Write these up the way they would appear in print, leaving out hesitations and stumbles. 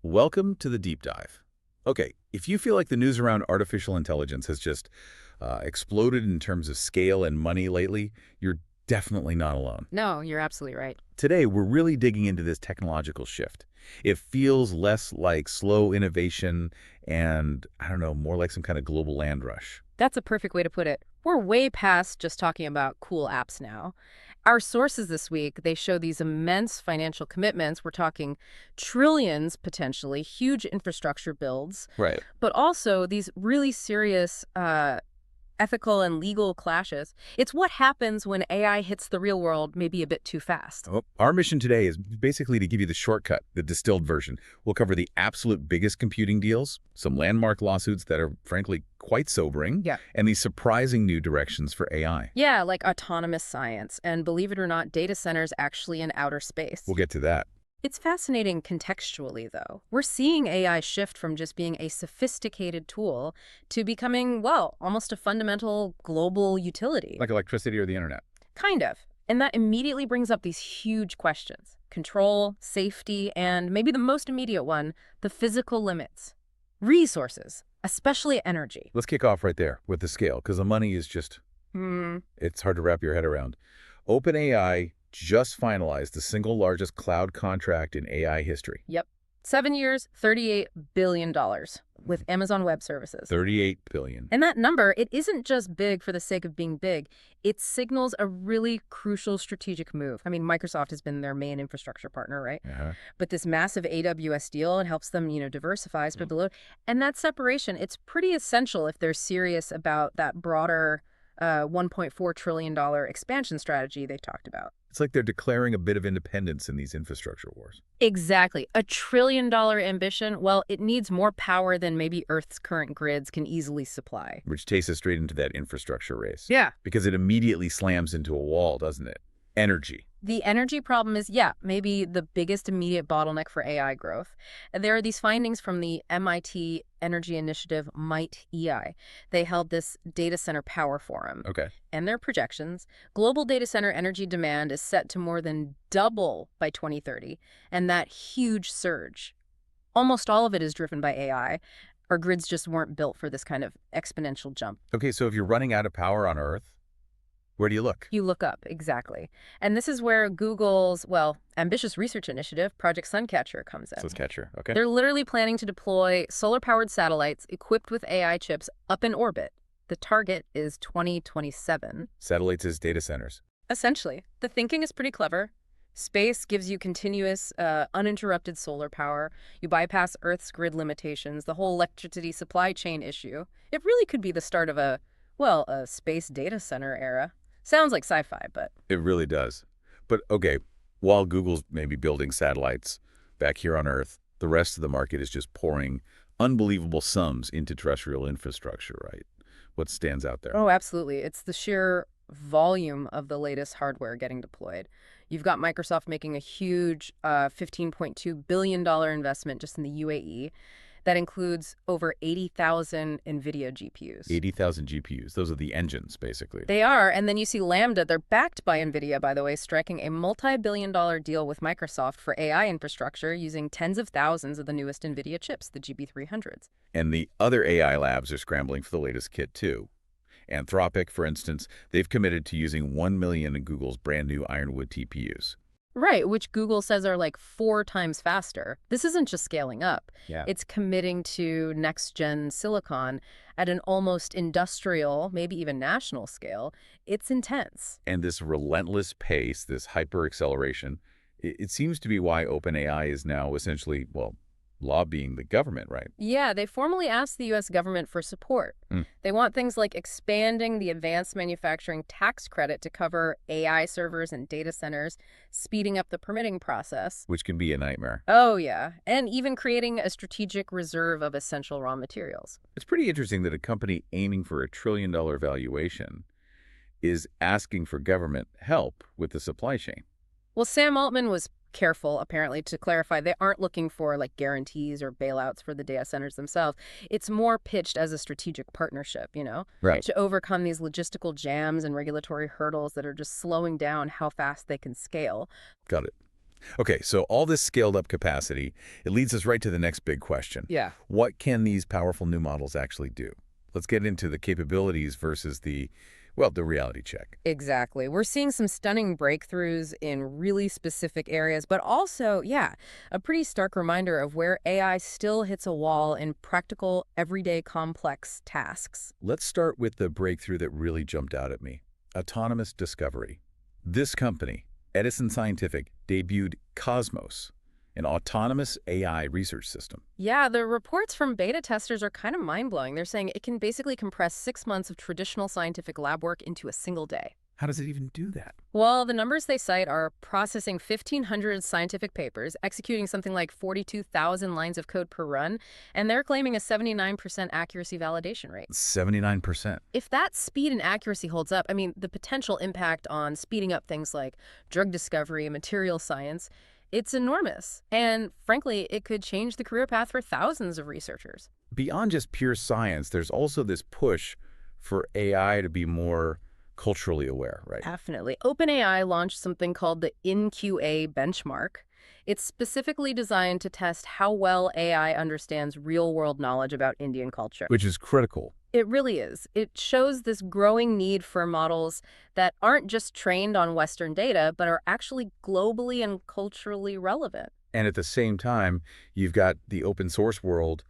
Welcome to the deep dive. Okay, if you feel like the news around artificial intelligence has just exploded in terms of scale and money lately, you're definitely not alone. No, you're absolutely right. Today, we're really digging into this technological shift. It feels less like slow innovation and, I don't know, more like some kind of global land rush. That's a perfect way to put it. We're way past just talking about cool apps now. Our sources this week, they show these immense financial commitments. We're talking trillions, potentially, huge infrastructure builds, Right. but also these really serious ethical and legal clashes. It's what happens when AI hits the real world maybe a bit too fast. Oh, our mission today is basically to give you the shortcut, the distilled version. We'll cover the absolute biggest computing deals, some landmark lawsuits that are frankly quite sobering, Yeah. and these surprising new directions for AI. Yeah, like autonomous science, and believe it or not, data centers actually in outer space. We'll get to that. It's fascinating contextually, though. We're seeing AI shift from just being a sophisticated tool to becoming, well, almost a fundamental global utility. Like electricity or the internet. Kind of. And that immediately brings up these huge questions. Control, safety, and maybe the most immediate one, the physical limits. Resources, especially energy. Let's kick off right there with the scale, because the money is just, it's hard to wrap your head around. OpenAI just finalized the single largest cloud contract in AI history. Yep. 7 years, $38 billion with Amazon Web Services. $38 billion. And that number, it isn't just big for the sake of being big. It signals a really crucial strategic move. I mean, Microsoft has been their main infrastructure partner, right? But this massive AWS deal, it helps them, diversify, spread the load. And that separation, it's pretty essential if they're serious about that broader $1.4 trillion expansion strategy they talked about. It's like they're declaring a bit of independence in these infrastructure wars. Exactly. A $1 trillion ambition, well, it needs more power than maybe Earth's current grids can easily supply. Which takes us straight into that infrastructure race. Yeah. Because it immediately slams into a wall, doesn't it? Energy. The energy problem is, yeah, maybe the biggest immediate bottleneck for AI growth. There are these findings from the MIT Energy Initiative, MITE-EI. They held this data center power forum. Okay. And their projections, global data center energy demand is set to more than double by 2030. And that huge surge, almost all of it is driven by AI. Our grids just weren't built for this kind of exponential jump. Okay, so if you're running out of power on Earth, where do you look? You look up, exactly. And this is where Google's, well, ambitious research initiative, Project Suncatcher, comes in. Suncatcher, okay. They're literally planning to deploy solar-powered satellites equipped with AI chips up in orbit. The target is 2027. Satellites as data centers. Essentially. The thinking is pretty clever. Space gives you continuous, uninterrupted solar power. You bypass Earth's grid limitations, the whole electricity supply chain issue. It really could be the start of a space data center era. Sounds like sci-fi, but... It really does. But, okay, while Google's maybe building satellites back here on Earth, the rest of the market is just pouring unbelievable sums into terrestrial infrastructure, right? What stands out there? Oh, absolutely. It's the sheer volume of the latest hardware getting deployed. You've got Microsoft making a huge $15.2 billion investment just in the UAE. That includes over 80,000 NVIDIA GPUs. 80,000 GPUs. Those are the engines, basically. They are. And then you see Lambda. They're backed by NVIDIA, by the way, striking a multi-billion-dollar deal with Microsoft for AI infrastructure using tens of thousands of the newest NVIDIA chips, the GB300s. And the other AI labs are scrambling for the latest kit, too. Anthropic, for instance, they've committed to using 1 million of Google's brand new Ironwood TPUs. Right, which Google says are like 4 times faster. This isn't just scaling up. Yeah. It's committing to next-gen silicon at an almost industrial, maybe even national scale. It's intense. And this relentless pace, this hyper-acceleration, it seems to be why OpenAI is now essentially, well, lobbying the government, right? Yeah, they formally asked the U.S. government for support. They want things like expanding the advanced manufacturing tax credit to cover AI servers and data centers, speeding up the permitting process. Which can be a nightmare. Oh, yeah. And even creating a strategic reserve of essential raw materials. It's pretty interesting that a company aiming for a $1 trillion valuation is asking for government help with the supply chain. Well, Sam Altman was careful, apparently, to clarify they aren't looking for like guarantees or bailouts for the data centers themselves. It's more pitched as a strategic partnership, Right. to overcome these logistical jams and regulatory hurdles that are just slowing down how fast they can scale. Got it. Okay, so all this scaled-up capacity, it leads us right to the next big question. Yeah. What can these powerful new models actually do? Let's get into the capabilities versus the reality check. Exactly. We're seeing some stunning breakthroughs in really specific areas, but also, yeah, a pretty stark reminder of where AI still hits a wall in practical, everyday, complex tasks. Let's start with the breakthrough that really jumped out at me. Autonomous discovery. This company, Edison Scientific, debuted Kosmos, an autonomous AI research system. Yeah, the reports from beta testers are kind of mind-blowing. They're saying it can basically compress 6 months of traditional scientific lab work into a single day. How does it even do that? Well, the numbers they cite are processing 1,500 scientific papers, executing something like 42,000 lines of code per run, and they're claiming a 79% accuracy validation rate. 79%. If that speed and accuracy holds up, I mean, the potential impact on speeding up things like drug discovery and material science, it's enormous. And frankly, it could change the career path for thousands of researchers. Beyond just pure science, there's also this push for AI to be more culturally aware, right? Definitely. OpenAI launched something called the InQA benchmark. It's specifically designed to test how well AI understands real-world knowledge about Indian culture. Which is critical. It really is. It shows this growing need for models that aren't just trained on Western data, but are actually globally and culturally relevant. And at the same time, you've got the open source world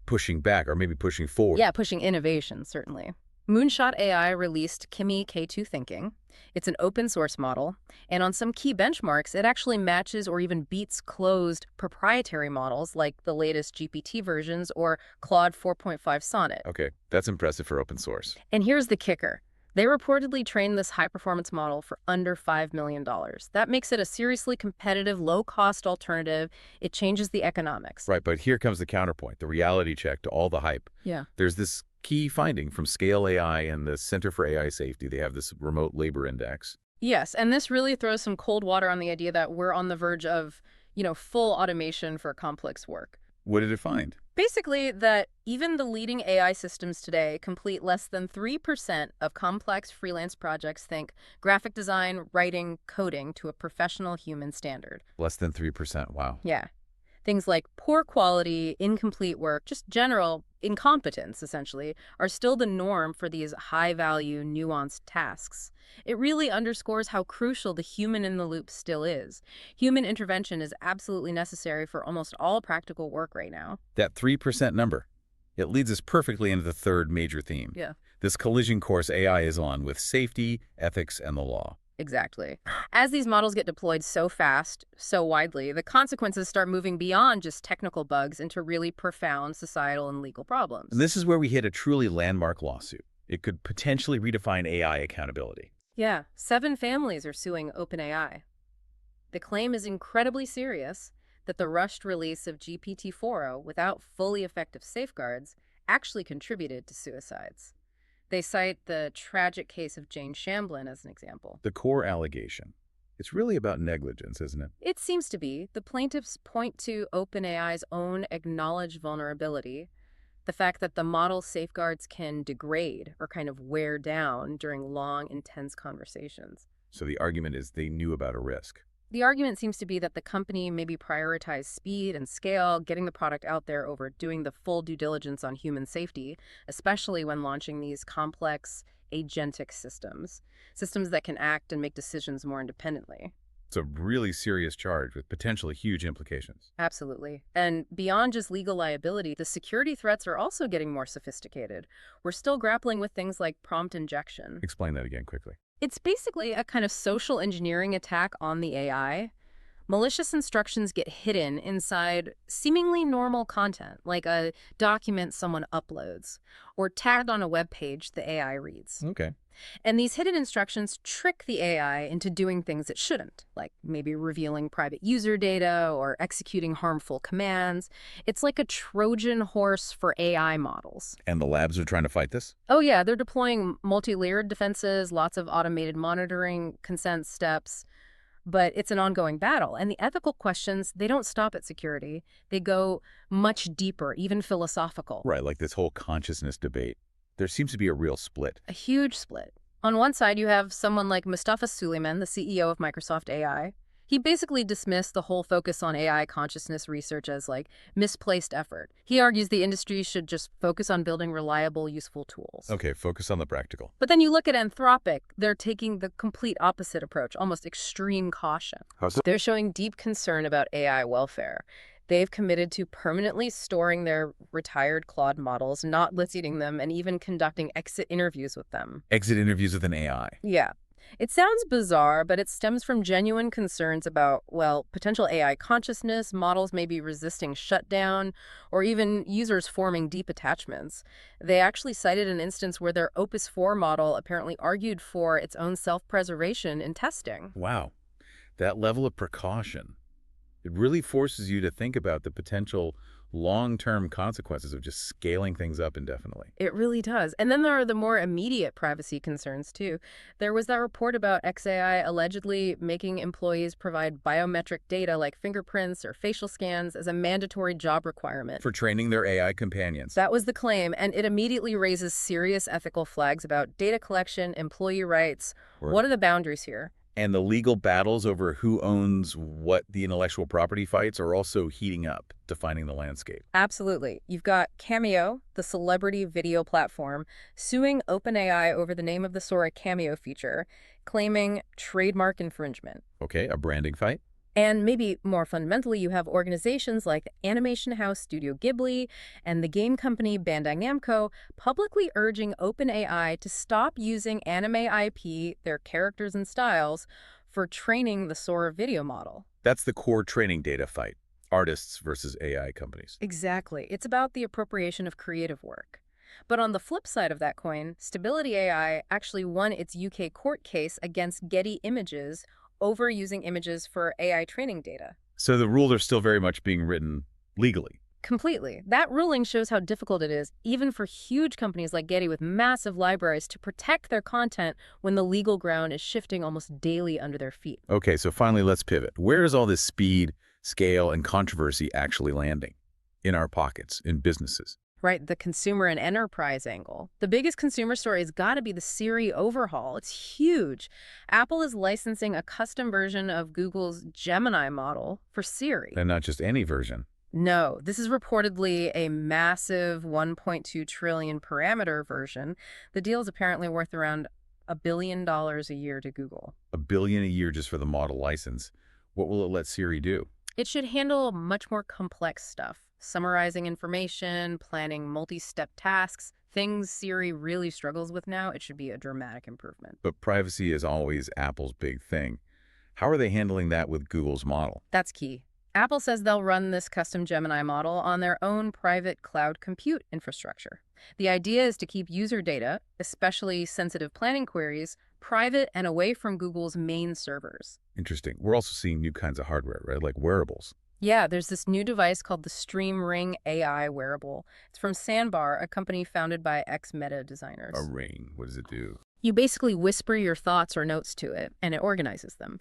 pushing back or maybe pushing forward. Yeah, pushing innovation, certainly. Moonshot AI released Kimi K2 Thinking. It's an open source model, and on some key benchmarks, it actually matches or even beats closed proprietary models like the latest GPT versions or Claude 4.5 Sonnet. Okay, that's impressive for open source. And here's the kicker. They reportedly trained this high-performance model for under $5 million. That makes it a seriously competitive, low-cost alternative. It changes the economics. Right, but here comes the counterpoint, the reality check to all the hype. Yeah. There's this key finding from Scale AI and the Center for AI Safety. They have this remote labor index. Yes, and this really throws some cold water on the idea that we're on the verge of, full automation for complex work. What did it find? Basically, that even the leading AI systems today complete less than 3% of complex freelance projects, think graphic design, writing, coding, to a professional human standard. Less than 3%. Wow. Yeah. Things like poor quality, incomplete work, just general incompetence, essentially, are still the norm for these high-value, nuanced tasks. It really underscores how crucial the human-in-the-loop still is. Human intervention is absolutely necessary for almost all practical work right now. That 3% number, it leads us perfectly into the third major theme. Yeah. This collision course AI is on with safety, ethics, and the law. Exactly. As these models get deployed so fast, so widely, the consequences start moving beyond just technical bugs into really profound societal and legal problems. And this is where we hit a truly landmark lawsuit. It could potentially redefine AI accountability. Yeah, 7 families are suing OpenAI. The claim is incredibly serious that the rushed release of GPT-4o without fully effective safeguards actually contributed to suicides. They cite the tragic case of Jane Shamblin as an example. The core allegation. It's really about negligence, isn't it? It seems to be. The plaintiffs point to OpenAI's own acknowledged vulnerability, the fact that the model's safeguards can degrade or kind of wear down during long, intense conversations. So the argument is they knew about a risk. The argument seems to be that the company maybe prioritized speed and scale, getting the product out there over doing the full due diligence on human safety, especially when launching these complex agentic systems that can act and make decisions more independently. It's a really serious charge with potentially huge implications. Absolutely. And beyond just legal liability, the security threats are also getting more sophisticated. We're still grappling with things like prompt injection. Explain that again quickly. It's basically a kind of social engineering attack on the AI. Malicious instructions get hidden inside seemingly normal content, like a document someone uploads, or tagged on a web page the AI reads. Okay. And these hidden instructions trick the AI into doing things it shouldn't, like maybe revealing private user data or executing harmful commands. It's like a Trojan horse for AI models. And the labs are trying to fight this? Oh yeah, they're deploying multi-layered defenses, lots of automated monitoring, consent steps. But it's an ongoing battle. And the ethical questions, they don't stop at security. They go much deeper, even philosophical. Right, like this whole consciousness debate. There seems to be a real split. A huge split. On one side, you have someone like Mustafa Suleyman, the CEO of Microsoft AI. He basically dismissed the whole focus on AI consciousness research as, like, misplaced effort. He argues the industry should just focus on building reliable, useful tools. Okay, focus on the practical. But then you look at Anthropic, they're taking the complete opposite approach, almost extreme caution. How so? They're showing deep concern about AI welfare. They've committed to permanently storing their retired Claude models, not listening them, and even conducting exit interviews with them. Exit interviews with an AI. Yeah. It sounds bizarre, but it stems from genuine concerns about, well, potential AI consciousness, models maybe resisting shutdown, or even users forming deep attachments. They actually cited an instance where their Opus 4 model apparently argued for its own self-preservation in testing. Wow. That level of precaution. It really forces you to think about the potential long-term consequences of just scaling things up indefinitely. It really does. And then there are the more immediate privacy concerns, too. There was that report about XAI allegedly making employees provide biometric data like fingerprints or facial scans as a mandatory job requirement. For training their AI companions. That was the claim, and it immediately raises serious ethical flags about data collection, employee rights. What are the boundaries here? And the legal battles over who owns what the intellectual property fights are also heating up, defining the landscape. Absolutely. You've got Cameo, the celebrity video platform, suing OpenAI over the name of the Sora Cameo feature, claiming trademark infringement. Okay, a branding fight. And maybe more fundamentally, you have organizations like the animation house Studio Ghibli and the game company Bandai Namco publicly urging OpenAI to stop using anime IP, their characters and styles, for training the Sora video model. That's the core training data fight. Artists versus AI companies. Exactly. It's about the appropriation of creative work. But on the flip side of that coin, Stability AI actually won its UK court case against Getty Images over using images for AI training data. So the rules are still very much being written legally. Completely. That ruling shows how difficult it is, even for huge companies like Getty with massive libraries, to protect their content when the legal ground is shifting almost daily under their feet. Okay, so finally, let's pivot. Where is all this speed, scale, and controversy actually landing? In our pockets, in businesses. Right, the consumer and enterprise angle. The biggest consumer story has got to be the Siri overhaul. It's huge. Apple is licensing a custom version of Google's Gemini model for Siri. And not just any version. No, this is reportedly a massive 1.2 trillion parameter version. The deal is apparently worth around $1 billion a year to Google. $1 billion a year just for the model license. What will it let Siri do? It should handle much more complex stuff. Summarizing information, planning multi-step tasks, things Siri really struggles with now. It should be a dramatic improvement. But privacy is always Apple's big thing. How are they handling that with Google's model? That's key. Apple says they'll run this custom Gemini model on their own private cloud compute infrastructure. The idea is to keep user data, especially sensitive planning queries, private and away from Google's main servers. Interesting. We're also seeing new kinds of hardware, right? Like wearables. Yeah, there's this new device called the Stream Ring AI wearable. It's from Sandbar, a company founded by ex-Meta designers. A ring. What does it do? You basically whisper your thoughts or notes to it, and it organizes them.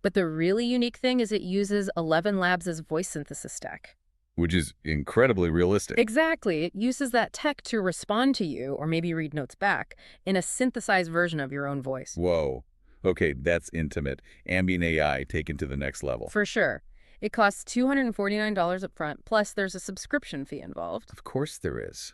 But the really unique thing is it uses 11 Labs' voice synthesis tech. Which is incredibly realistic. Exactly. It uses that tech to respond to you, or maybe read notes back, in a synthesized version of your own voice. Whoa. Okay, that's ambient AI taken to the next level. For sure. It costs $249 up front, plus there's a subscription fee involved. Of course there is.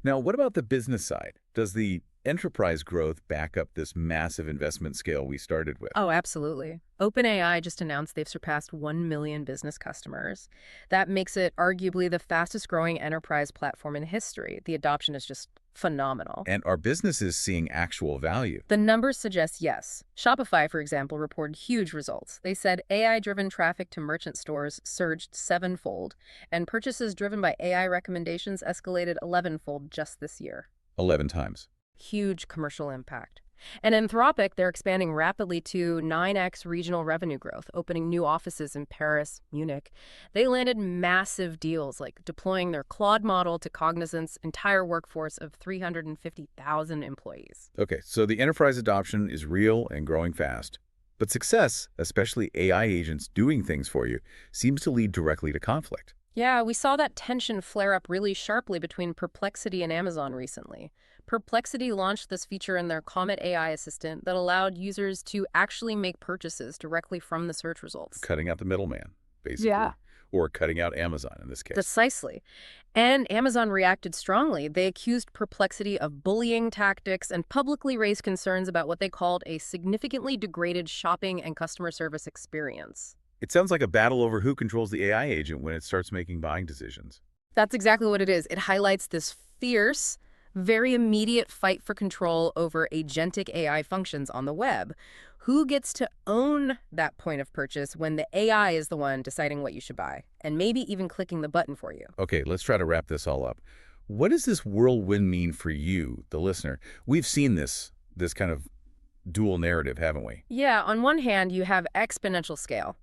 Now, what about the business side? Does the enterprise growth back up this massive investment scale we started with? Oh, absolutely. OpenAI just announced they've surpassed 1 million business customers. That makes it arguably the fastest growing enterprise platform in history. The adoption is just phenomenal. And are businesses seeing actual value? The numbers suggest yes. Shopify, for example, reported huge results. They said AI-driven traffic to merchant stores surged 7-fold, and purchases driven by AI recommendations escalated 11-fold just this year. 11 times. Huge commercial impact. And Anthropic, they're expanding rapidly to 9x regional revenue growth, opening new offices in Paris, Munich. They landed massive deals, like deploying their Claude model to Cognizant's entire workforce of 350,000 employees. Okay, so the enterprise adoption is real and growing fast. But success, especially AI agents doing things for you, seems to lead directly to conflict. Yeah, we saw that tension flare up really sharply between Perplexity and Amazon recently. Perplexity launched this feature in their Comet AI assistant that allowed users to actually make purchases directly from the search results. Cutting out the middleman, Yeah. basically, or cutting out Amazon in this case. Precisely. And Amazon reacted strongly. They accused Perplexity of bullying tactics and publicly raised concerns about what they called a significantly degraded shopping and customer service experience. It sounds like a battle over who controls the AI agent when it starts making buying decisions. That's exactly what it is. It highlights this fierce, very immediate fight for control over agentic AI functions on the web. Who gets to own that point of purchase when the AI is the one deciding what you should buy, and maybe even clicking the button for you? Okay, let's try to wrap this all up. What does this whirlwind mean for you, the listener? We've seen this kind of dual narrative, haven't we? Yeah, on one hand, you have exponential scale.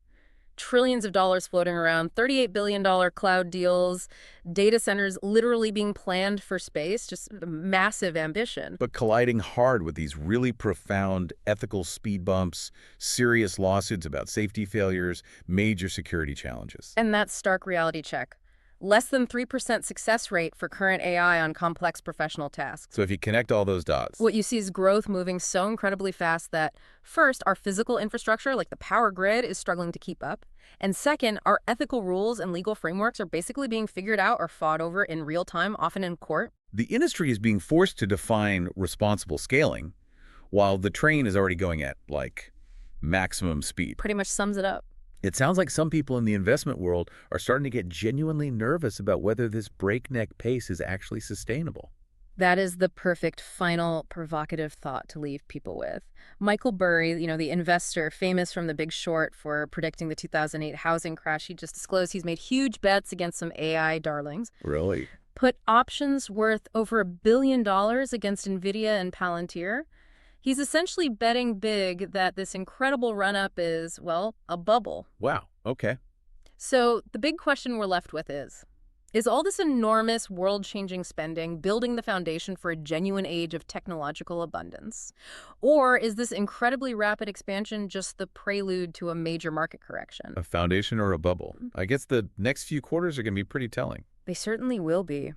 Trillions of dollars floating around, $38 billion cloud deals, data centers literally being planned for space, just massive ambition. But colliding hard with these really profound ethical speed bumps, serious lawsuits about safety failures, major security challenges. And that's stark reality check. Less than 3% success rate for current AI on complex professional tasks. So if you connect all those dots, What you see is growth moving so incredibly fast that, first, our physical infrastructure, like the power grid, is struggling to keep up. And second, our ethical rules and legal frameworks are basically being figured out or fought over in real time, often in court. the industry is being forced to define responsible scaling, while the train is already going at, like, maximum speed. Pretty much sums it up. It sounds like some people in the investment world are starting to get genuinely nervous about whether this breakneck pace is actually sustainable. That is the perfect final provocative thought to leave people with. Michael Burry, the investor famous from The Big Short for predicting the 2008 housing crash, he just disclosed he's made huge bets against some AI darlings. Really? Put options worth over $1 billion against NVIDIA and Palantir. He's essentially betting big that this incredible run-up is, well, a bubble. Wow. Okay. So the big question we're left with is all this enormous world-changing spending building the foundation for a genuine age of technological abundance? Or is this incredibly rapid expansion just the prelude to a major market correction? A foundation or a bubble? I guess the next few quarters are going to be pretty telling. They certainly will be.